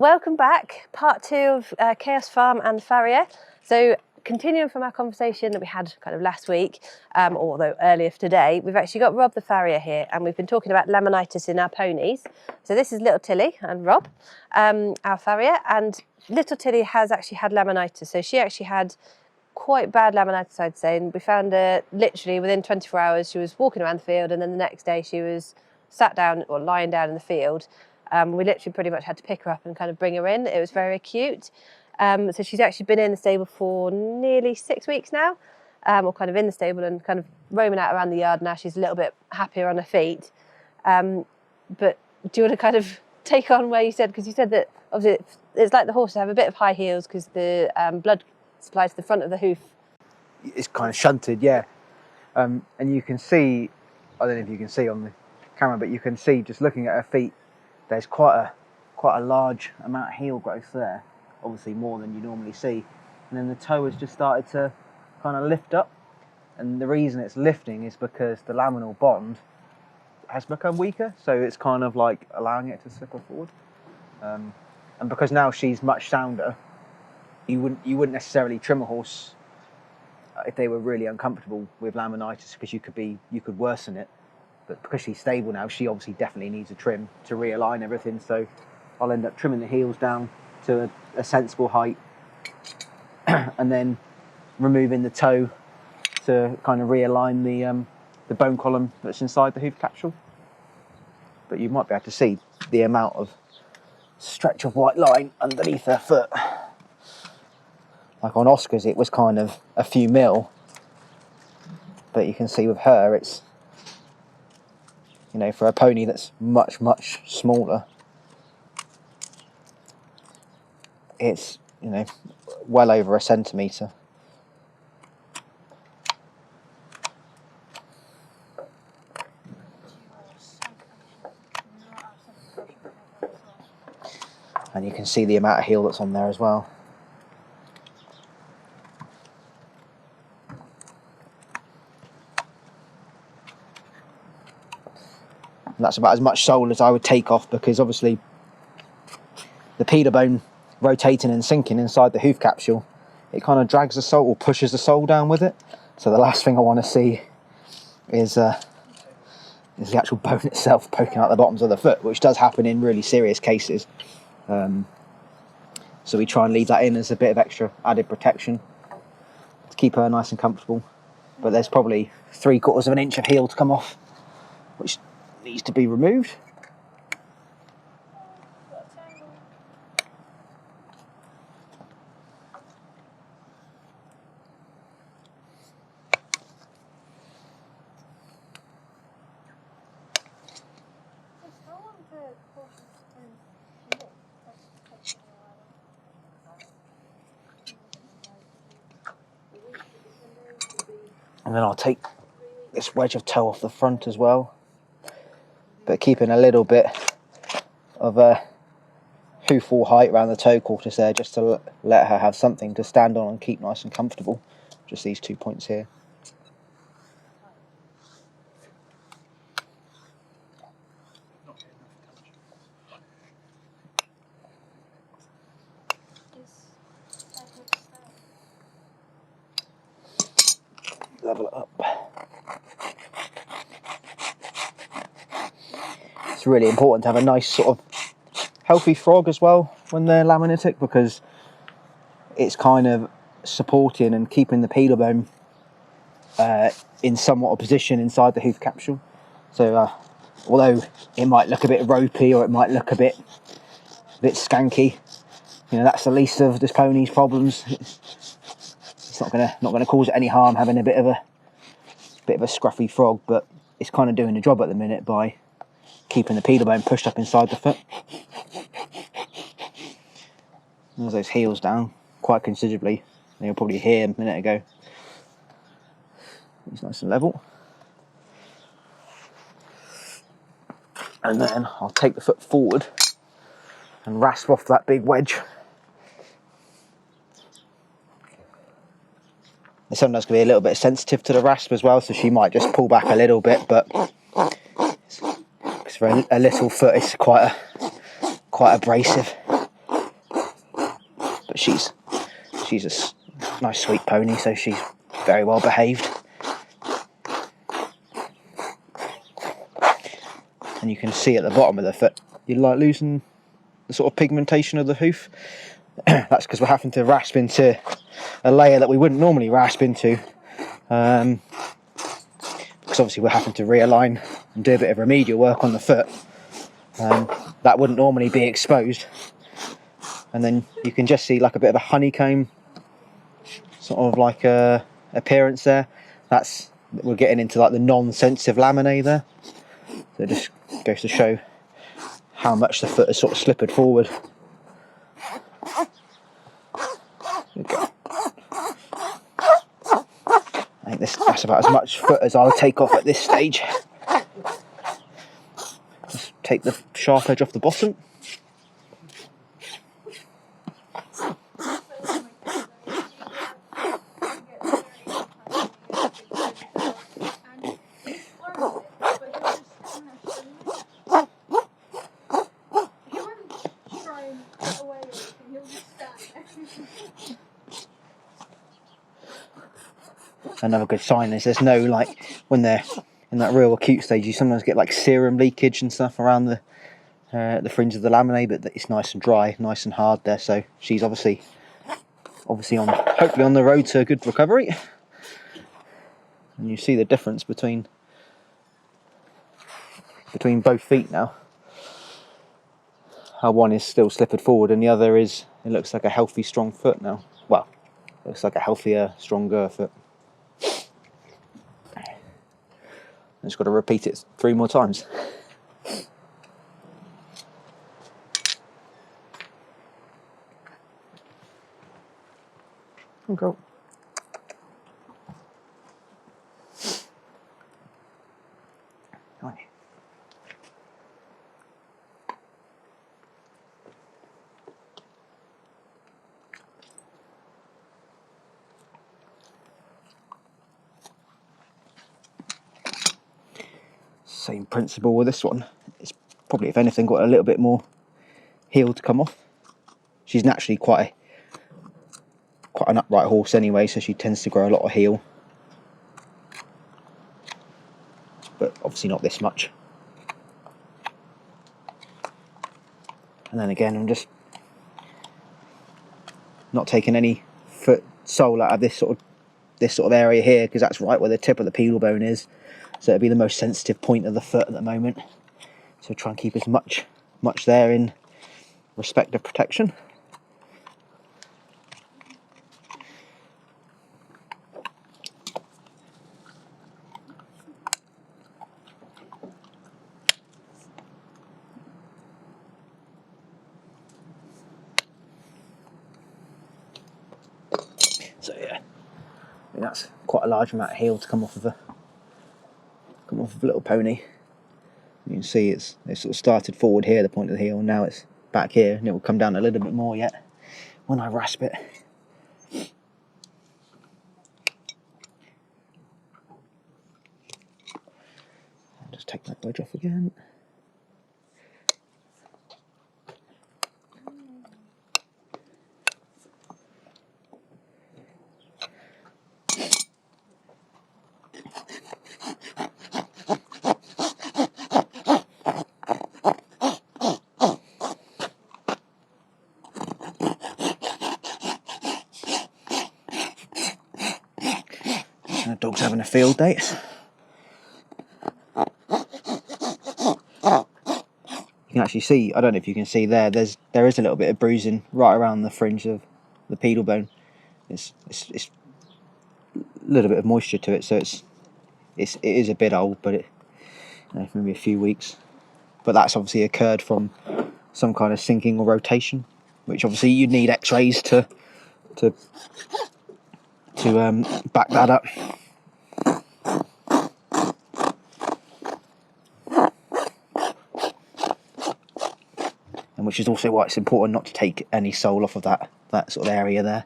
Welcome back, part 2 of Chaos Farm and Farrier. So continuing from our conversation that we had kind of last week, although earlier today, we've actually got Rob the Farrier here, and we've been talking about laminitis in our ponies. So this is little Tilly and Rob, our Farrier, and little Tilly has actually had laminitis. So she actually had quite bad laminitis, I'd say, and we found her literally within 24 hours. She was walking around the field, and then the next day she was sat down or lying down in the field. We literally pretty much had to pick her up and kind of bring her in. It was very acute. So she's actually been in the stable for nearly 6 weeks now, or kind of in the stable and kind of roaming out around the yard now. She's a little bit happier on her feet. But do you want to kind of take on where you said, because you said that obviously it's like the horses have a bit of high heels because the blood supply to the front of the hoof. It's kind of shunted, yeah. And you can see, I don't know if you can see on the camera, but you can see just looking at her feet, there's quite a large amount of heel growth there, obviously more than you normally see. And then the toe has just started to kind of lift up. And the reason it's lifting is because the laminal bond has become weaker, so it's kind of like allowing it to slip her forward. And because now she's much sounder, you wouldn't necessarily trim a horse if they were really uncomfortable with laminitis, because you could worsen it. But because she's stable now, she obviously definitely needs a trim to realign everything. So I'll end up trimming the heels down to a sensible height, and then removing the toe to kind of realign the bone column that's inside the hoof capsule. But you might be able to see the amount of stretch of white line underneath her foot. Like on Oscar's, it was kind of a few mil, but you can see with her, it's, you know, for a pony that's much, much smaller, it's, you know, well over a centimetre. And you can see the amount of heel that's on there as well. And that's about as much sole as I would take off, because obviously the pedal bone rotating and sinking inside the hoof capsule, it kind of drags the sole or pushes the sole down with it. So the last thing I want to see is the actual bone itself poking out the bottoms of the foot, which does happen in really serious cases. So we try and leave that in as a bit of extra added protection to keep her nice and comfortable. But there's probably 3/4 of an inch of heel to come off, which needs to be removed. And then I'll take this wedge of toe off the front as well, but keeping a little bit of a hoof wall height around the toe quarters there, just to let her have something to stand on and keep nice and comfortable. Just these 2 points here. Level it up. It's really important to have a nice sort of healthy frog as well when they're laminitic, because it's kind of supporting and keeping the pedal bone in somewhat of position inside the hoof capsule. So although it might look a bit ropey or it might look a bit skanky, you know, that's the least of this pony's problems. It's not gonna cause it any harm having a bit of a scruffy frog, but it's kind of doing the job at the minute by keeping the pedal bone pushed up inside the foot. There's those heels down quite considerably. You'll probably hear a minute ago. It's nice and level. And then I'll take the foot forward and rasp off that big wedge. It sometimes can be a little bit sensitive to the rasp as well, so she might just pull back a little bit, but because for a little foot it's quite abrasive. but she's nice sweet pony, so she's very well behaved. And you can see at the bottom of the foot, you're like losing the sort of pigmentation of the hoof. That's because we're having to rasp into a layer that we wouldn't normally rasp into, because obviously we're having to realign and do a bit of remedial work on the foot. That wouldn't normally be exposed, and then you can just see like a bit of a honeycomb sort of like appearance there. We're getting into like the non-sensitive laminae there, so it just goes to show how much the foot has sort of slippered forward. Okay. I think that's about as much foot as I'll take off at this stage. Just take the sharp edge off the bottom. Another good sign is there's no, like, when they're in that real acute stage, you sometimes get like serum leakage and stuff around the fringe of the laminae, but it's nice and dry, nice and hard there. So she's obviously hopefully on the road to a good recovery. And you see the difference between both feet now. How one is still slippered forward and the other is, it looks like a healthy, strong foot now. Well, looks like a healthier, stronger foot. I just got to repeat it 3 more times. Okay. Same principle with this one. It's probably, if anything, got a little bit more heel to come off. She's naturally quite an upright horse anyway, so she tends to grow a lot of heel. But obviously not this much. And then again, I'm just not taking any foot sole out of this sort of area here, because that's right where the tip of the pedal bone is. So it'll be the most sensitive point of the foot at the moment. So try and keep as much there in respect of protection. So yeah, I mean, that's quite a large amount of heel to come off of a little pony. You can see it sort of started forward here, the point of the heel, and now it's back here, and it will come down a little bit more yet when I rasp it. I'll just take that wedge off again. The dog's having a field day. You can actually see, I don't know if you can see there is a little bit of bruising right around the fringe of the pedal bone. It's a little bit of moisture to it, so it is a bit old, but maybe a few weeks. But that's obviously occurred from some kind of sinking or rotation, which obviously you'd need X-rays to back that up. And which is also why it's important not to take any sole off of that sort of area there.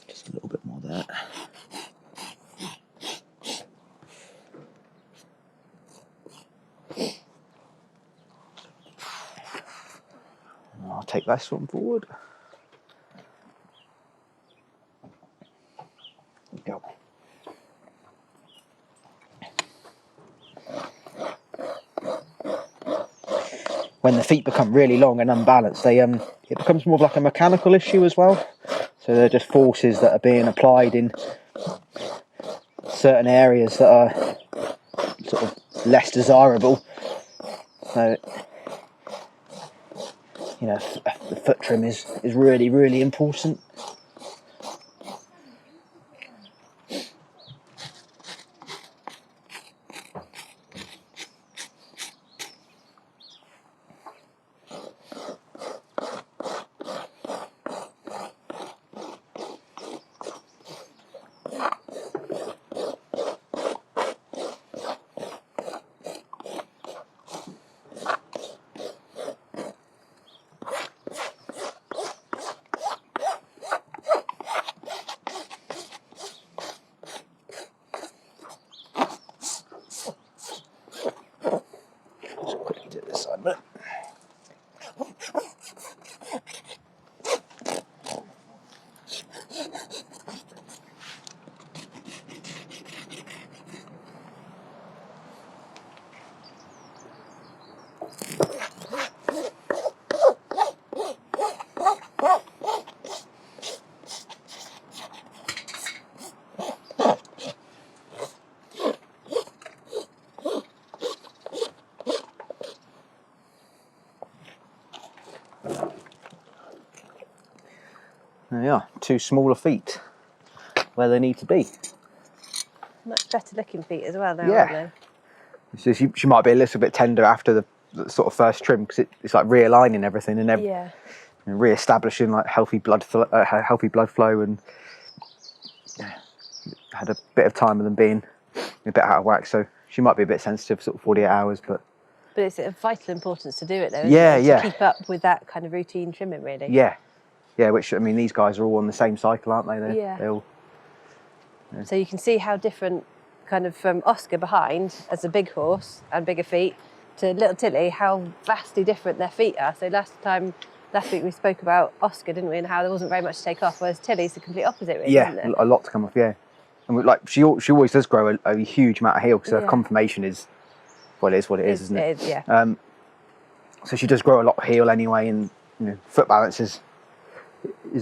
Just a little bit more there. I'll take this one forward. Go. When the feet become really long and unbalanced, it becomes more of like a mechanical issue as well. So they're just forces that are being applied in certain areas that are sort of less desirable. So, you know, the foot trim is really, really important. There you are, 2 smaller feet where they need to be. Much better looking feet as well now, Yeah. aren't So she might be a little bit tender after the sort of first trim, because it's like realigning everything and they? re-establishing like healthy blood flow and had a bit of time with them being a bit out of whack. So she might be a bit sensitive, sort of 48 hours, but it's of vital importance to do it though, Yeah, isn't it? yeah. To keep up with that kind of routine trimming, really. yeah, which, I mean, these guys are all on the same cycle, aren't they? Yeah. They all, So you can see how different, kind of from Oscar behind as a big horse and bigger feet to little Tilly, how vastly different their feet are. So last week we spoke about Oscar, didn't we, and how there wasn't very much to take off, whereas Tilly's the complete opposite, really, isn't it? a lot to come off, yeah. And like she always does grow a huge amount of heel, because her Yeah. conformation is, well, it is what it is, isn't it? It is, yeah. So she does grow a lot of heel anyway, and foot balance is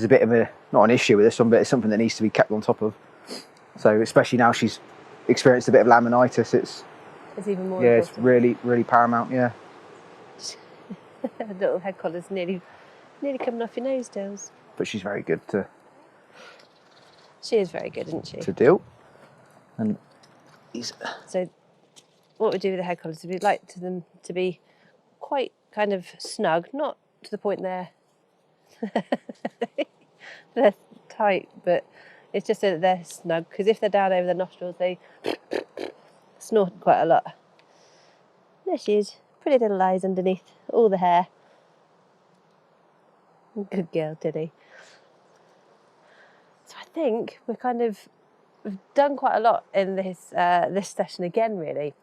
a bit of not an issue with this one, but it's something that needs to be kept on top of. So especially now she's experienced a bit of laminitis, it's even more it's important. really, really paramount, yeah. Little head collar's nearly coming off your nose, Dills. But she's very good She is very good, isn't she? to deal. And So what we do with the head collars is we'd like them to be quite kind of snug, not to the point they're they're tight, but it's just so that they're snug, because if they're down over their nostrils, they snort quite a lot. There she is, pretty little eyes underneath all the hair. Good girl, Tilly. So I think we've done quite a lot in this session again, really.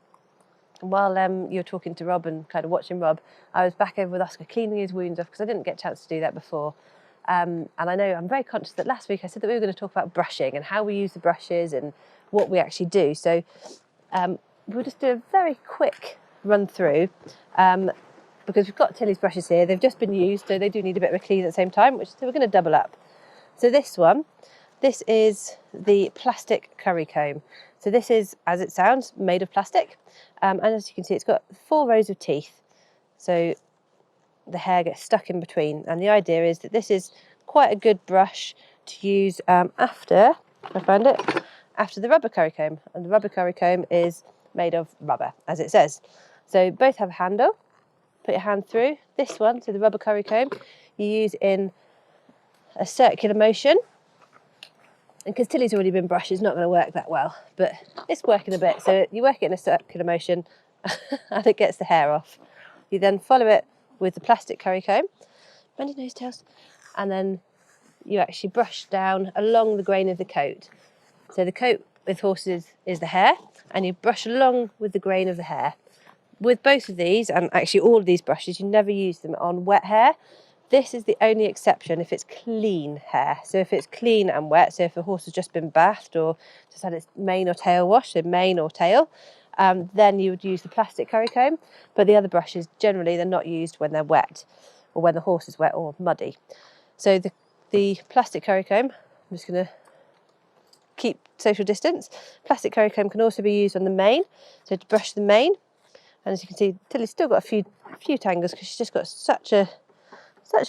And while you were talking to Rob and kind of watching Rob, I was back over with Oscar cleaning his wounds off, because I didn't get a chance to do that before. And I know I'm very conscious that last week I said that we were going to talk about brushing and how we use the brushes and what we actually do. So we'll just do a very quick run through, because we've got Tilly's brushes here. They've just been used, so they do need a bit of a clean at the same time, so we're going to double up. So this is the plastic curry comb. So this is, as it sounds, made of plastic. And as you can see, it's got 4 rows of teeth. So the hair gets stuck in between. And the idea is that this is quite a good brush to use after the rubber curry comb. And the rubber curry comb is made of rubber, as it says. So both have a handle. Put your hand through. This one, so the rubber curry comb, you use in a circular motion. And because Tilly's already been brushed, it's not going to work that well, but it's working a bit. So you work it in a circular motion and it gets the hair off. You then follow it with the plastic curry comb, bend your nose tails, and then you actually brush down along the grain of the coat. So the coat with horses is the hair, and you brush along with the grain of the hair. With both of these, and actually all of these brushes, you never use them on wet hair. This is the only exception if it's clean hair. So if it's clean and wet, so if a horse has just been bathed or just had its mane or tail washed, so mane or tail, then you would use the plastic curry comb. But the other brushes, generally, they're not used when they're wet or when the horse is wet or muddy. So the plastic curry comb, I'm just going to keep social distance. Plastic curry comb can also be used on the mane, so to brush the mane. And as you can see, Tilly's still got a few tangles because she's just got such a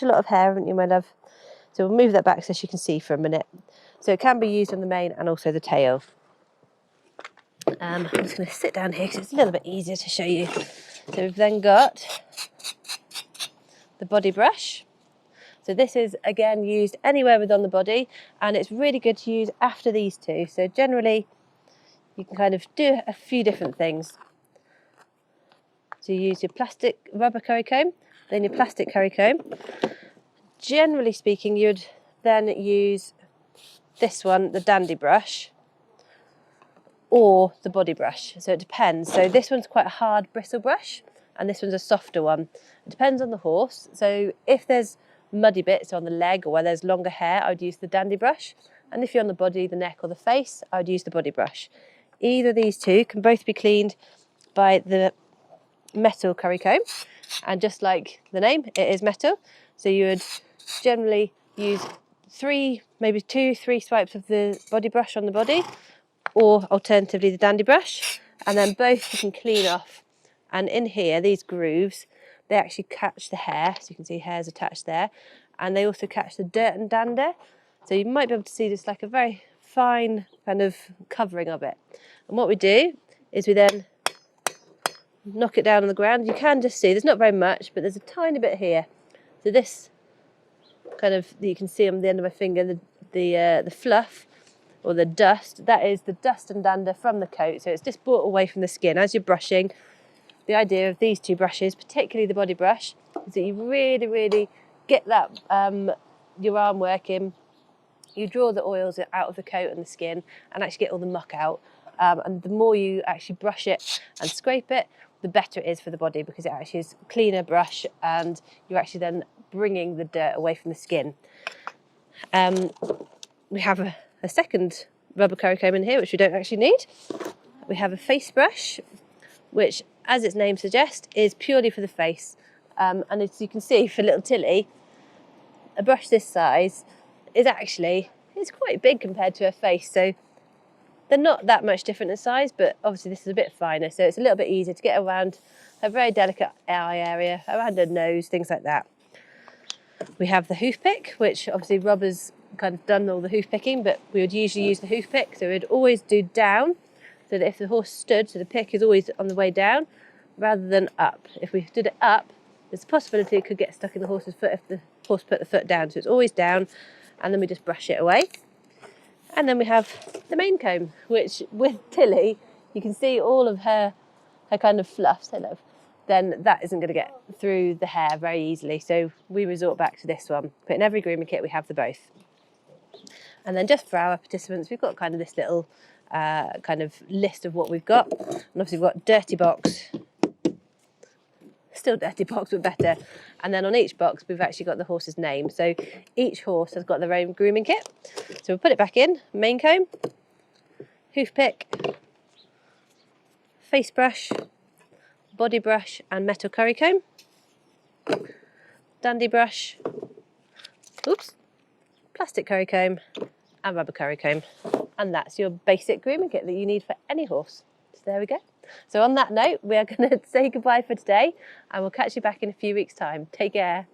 lot of hair, haven't you, my love? So we'll move that back so she can see for a minute. So it can be used on the mane and also the tail. I'm just going to sit down here because it's a little bit easier to show you. So we've then got the body brush. So this is again used anywhere within the body, and it's really good to use after these two. So generally you can kind of do a few different things. So you use your plastic rubber curry comb, then your plastic curry comb. Generally speaking, you'd then use this one, the dandy brush, or the body brush. So it depends. So this one's quite a hard bristle brush, and this one's a softer one. It depends on the horse. So if there's muddy bits on the leg or where there's longer hair, I would use the dandy brush. And if you're on the body, the neck or the face, I would use the body brush. Either of these two can both be cleaned by the metal curry comb, and just like the name, it is metal. So you would generally use maybe 2-3 swipes of the body brush on the body, or alternatively the dandy brush, and then both you can clean off. And in here, these grooves, they actually catch the hair, so you can see hair's attached there, and they also catch the dirt and dander. So you might be able to see just like a very fine kind of covering of it. And what we do is we then knock it down on the ground. You can just see there's not very much, but there's a tiny bit here. So this kind of, you can see on the end of my finger, the fluff or the dust, that is the dust and dander from the coat. So it's just brought away from the skin as you're brushing. The idea of these two brushes, particularly the body brush, is that you really, really get that your arm working. You draw the oils out of the coat and the skin and actually get all the muck out. And the more you actually brush it and scrape it, the better it is for the body, because it actually is a cleaner brush and you're actually then bringing the dirt away from the skin. We have a second rubber curry comb in here, which we don't actually need. We have a face brush, which, as its name suggests, is purely for the face. And as you can see, for little Tilly, a brush this size is actually, it's quite big compared to her face. So they're not that much different in size, but obviously this is a bit finer, so it's a little bit easier to get around a very delicate eye area, around her nose, things like that. We have the hoof pick, which obviously Rob's kind of done all the hoof picking, but we would usually use the hoof pick, so we'd always do down, so that if the horse stood, so the pick is always on the way down, rather than up. If we did it up, there's a possibility it could get stuck in the horse's foot if the horse put the foot down, so it's always down, and then we just brush it away. And then we have the mane comb, which with Tilly, you can see all of her kind of fluffs, I love, then that isn't going to get through the hair very easily. So we resort back to this one. But in every grooming kit, we have the both. And then just for our participants, we've got kind of this little kind of list of what we've got. And obviously we've got dirty box, still dirty box, but better. And then on each box, we've actually got the horse's name. So each horse has got their own grooming kit. So we'll put it back in: mane comb, hoof pick, face brush, body brush and metal curry comb, dandy brush, plastic curry comb and rubber curry comb. And that's your basic grooming kit that you need for any horse. So there we go. So on that note, we are going to say goodbye for today, and we'll catch you back in a few weeks' time. Take care.